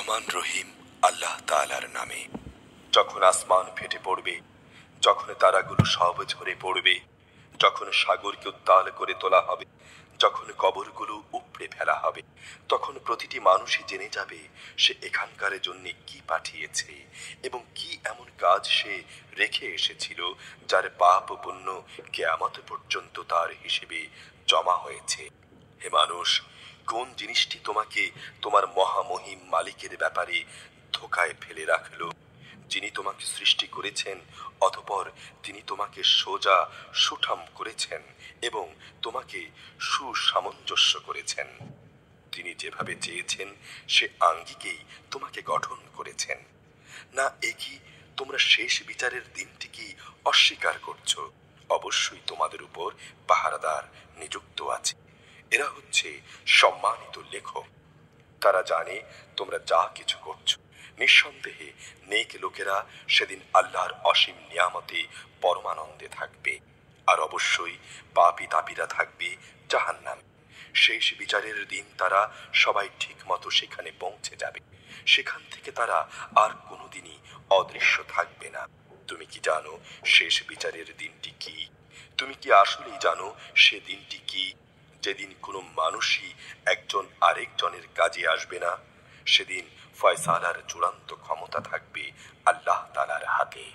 রহমান রহিম আল্লাহ তাআলার নামে। যখন আসমান ফেটে পড়বে, যখন তারাগুলো সব ঝরে পড়বে, যখন সাগরকে উত্তাল করে তোলা হবে, যখন কবরগুলো উপড়ে ফেলা হবে, তখন প্রতিটি মানুষই জেনে যাবে সে এখানকার জন্য কি পাঠিয়েছে এবং কি এমন কাজ সে রেখে এসেছিল যার পাপ পুণ্য কিয়ামত পর্যন্ত তার হিসেবে জমা হয়েছে। হে মানুষ, কোন জিনিসটি তোমাকে তোমার মহামহিম মালিকের ব্যাপারে ধোকায় ফেলে রাখলো, যিনি তোমাকে সৃষ্টি করেছেন, অতঃপর তিনি তোমাকে সোজা সুঠাম করেছেন এবং তোমাকে সুসামঞ্জস্য করেছেন। তিনি যেভাবে চেয়েছেন সে আঙ্গিকেই তোমাকে গঠন করেছেন। না একই তোমরা শেষ বিচারের দিনটি কি অস্বীকার করছো? অবশ্যই তোমাদের উপর পাহারাদার নিযুক্ত আছে। এরা হচ্ছে সম্মানিত লেখক। তারা জানে তোমরা যা কিছু করছো। নিঃসন্দেহে নেক লোকেরা সেদিন আল্লাহর অসীম নিয়ামতে পরমানন্দে থাকবে, আর অবশ্যই পাপী তাপীরা থাকবে জাহান্নামে। শেষ বিচারের দিন তারা সবাই ঠিক মতো সেখানে পৌঁছে যাবে। সেখান থেকে তারা আর কোনোদিনই অদৃশ্য থাকবে না। তুমি কি জানো শেষ বিচারের দিনটি কি? তুমি কি আসলেই জানো সে দিনটি কি? যেদিন কোনো মানুষই একজন আরেকজনের কাজে আসবে না। সেদিন ফয়সালার চূড়ান্ত ক্ষমতা থাকবে আল্লাহ তাআলার হাতে।